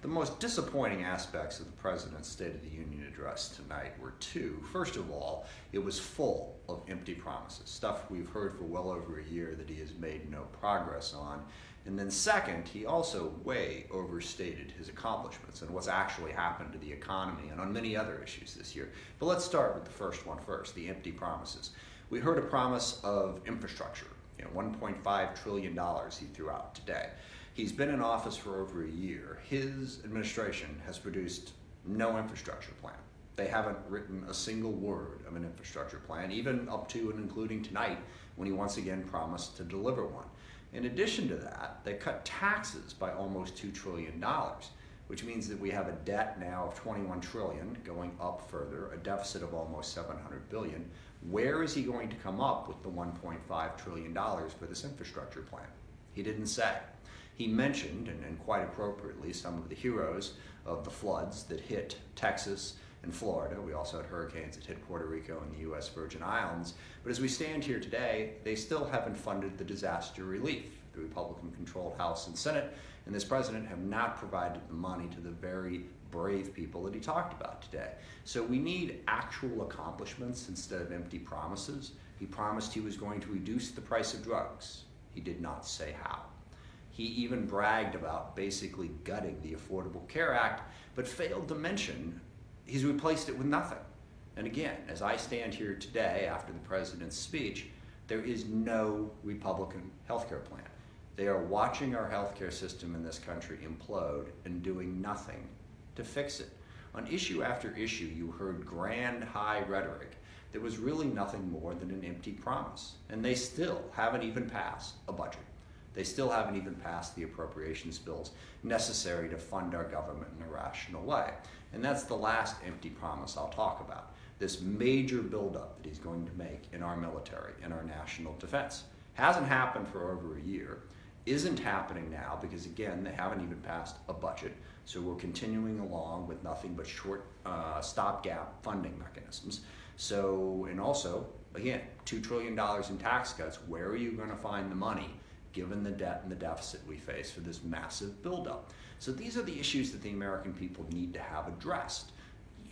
The most disappointing aspects of the President's State of the Union address tonight were two. First of all, it was full of empty promises, stuff we've heard for well over a year that he has made no progress on. And then second, he also way overstated his accomplishments and what's actually happened to the economy and on many other issues this year. But let's start with the first one first, the empty promises. We heard a promise of infrastructure, $1.5 trillion he threw out today. He's been in office for over a year. His administration has produced no infrastructure plan. They haven't written a single word of an infrastructure plan, even up to and including tonight when he once again promised to deliver one. In addition to that, they cut taxes by almost $2 trillion, which means that we have a debt now of $21 trillion going up further, a deficit of almost $700 billion. Where is he going to come up with the $1.5 trillion for this infrastructure plan? He didn't say. He mentioned, and quite appropriately, some of the heroes of the floods that hit Texas and Florida. We also had hurricanes that hit Puerto Rico and the U.S. Virgin Islands. But as we stand here today, they still haven't funded the disaster relief. The Republican-controlled House and Senate and this president have not provided the money to the very brave people that he talked about today. So we need actual accomplishments instead of empty promises. He promised he was going to reduce the price of drugs. He did not say how. He even bragged about basically gutting the Affordable Care Act, but failed to mention he's replaced it with nothing. And again, as I stand here today after the president's speech, there is no Republican healthcare plan. They are watching our healthcare system in this country implode and doing nothing to fix it. On issue after issue, you heard grand, high rhetoric that was really nothing more than an empty promise. And they still haven't even passed a budget. They still haven't even passed the appropriations bills necessary to fund our government in a rational way. And that's the last empty promise I'll talk about. This major buildup that he's going to make in our military, in our national defense. Hasn't happened for over a year, isn't happening now because, again, they haven't even passed a budget. So we're continuing along with nothing but short stopgap funding mechanisms. So, and also, again, $2 trillion in tax cuts. Where are you going to find the money given the debt and the deficit we face for this massive buildup? So these are the issues that the American people need to have addressed.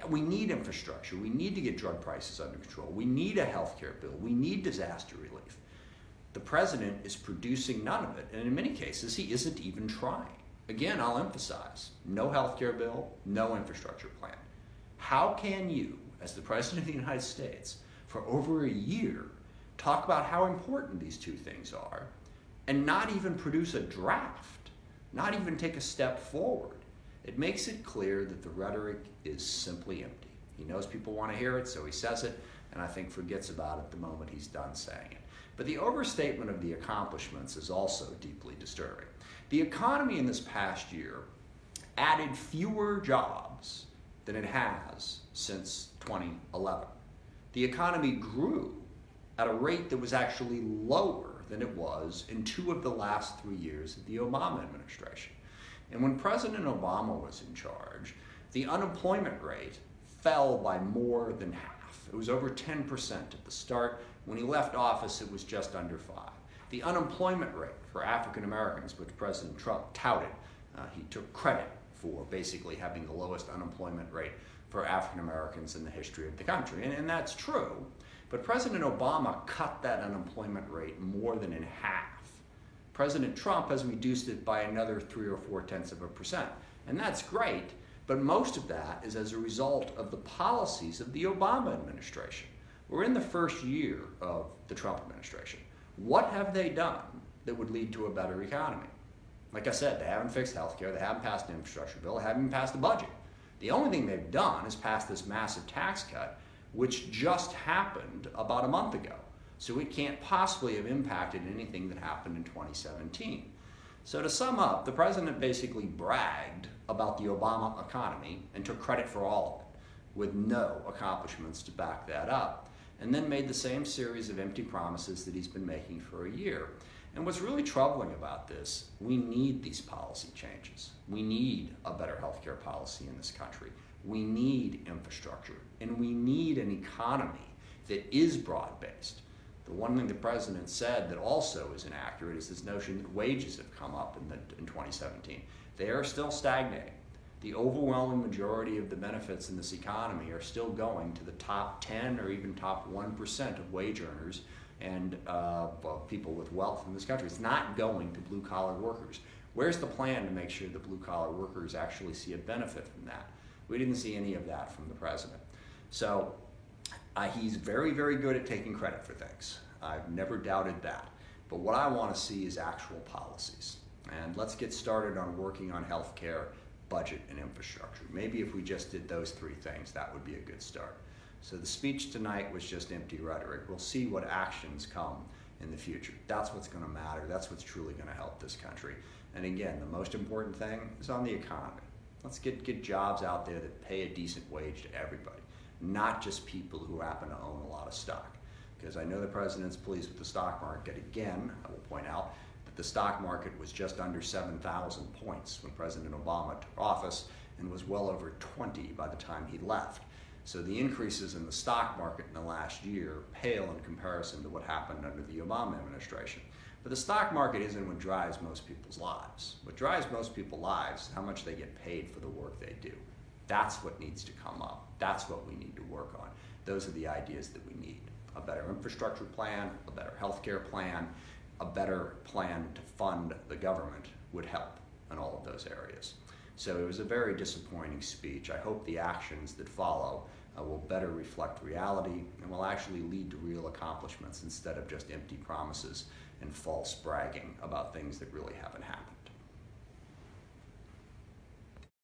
We need infrastructure. We need to get drug prices under control. We need a health care bill. We need disaster relief. The president is producing none of it, and in many cases, he isn't even trying. Again, I'll emphasize, no health care bill, no infrastructure plan. How can you, as the president of the United States, for over a year, talk about how important these two things are, and not even produce a draft, not even take a step forward? It makes it clear that the rhetoric is simply empty. He knows people want to hear it, so he says it, and I think forgets about it the moment he's done saying it. But the overstatement of the accomplishments is also deeply disturbing. The economy in this past year added fewer jobs than it has since 2011. The economy grew at a rate that was actually lower than it was in 2 of the last 3 years of the Obama administration. And when President Obama was in charge, the unemployment rate fell by more than half. It was over 10% at the start. When he left office, it was just under 5. The unemployment rate for African Americans, which President Trump touted, he took credit for basically having the lowest unemployment rate for African Americans in the history of the country. And that's true. But President Obama cut that unemployment rate more than in half. President Trump has reduced it by another 3 or 4%. And that's great, but most of that is as a result of the policies of the Obama administration. We're in the first year of the Trump administration. What have they done that would lead to a better economy? Like I said, they haven't fixed healthcare, they haven't passed an infrastructure bill, they haven't even passed a budget. The only thing they've done is pass this massive tax cut, which just happened about a month ago. So it can't possibly have impacted anything that happened in 2017. So to sum up, the president basically bragged about the Obama economy and took credit for all of it, with no accomplishments to back that up, and then made the same series of empty promises that he's been making for a year. And what's really troubling about this, we need these policy changes. We need a better healthcare policy in this country. We need infrastructure, and we need an economy that is broad-based. The one thing the president said that also is inaccurate is this notion that wages have come up in 2017. They are still stagnating. The overwhelming majority of the benefits in this economy are still going to the top 10 or even top 1% of wage earners and people with wealth in this country. It's not going to blue-collar workers. Where's the plan to make sure the blue-collar workers actually see a benefit from that? We didn't see any of that from the president. So he's very, very good at taking credit for things. I've never doubted that. But what I want to see is actual policies. And let's get started on working on health care, budget, and infrastructure. Maybe if we just did those three things, that would be a good start. So the speech tonight was just empty rhetoric. We'll see what actions come in the future. That's what's going to matter. That's what's truly going to help this country. And again, the most important thing is on the economy. Let's get jobs out there that pay a decent wage to everybody, not just people who happen to own a lot of stock. Because I know the president's pleased with the stock market. Again, I will point out that the stock market was just under 7,000 points when President Obama took office and was well over 20 by the time he left. So the increases in the stock market in the last year pale in comparison to what happened under the Obama administration. But the stock market isn't what drives most people's lives. What drives most people's lives is how much they get paid for the work they do. That's what needs to come up. That's what we need to work on. Those are the ideas that we need. A better infrastructure plan, a better healthcare plan, a better plan to fund the government would help in all of those areas. So it was a very disappointing speech. I hope the actions that follow will better reflect reality and will actually lead to real accomplishments instead of just empty promises and false bragging about things that really haven't happened.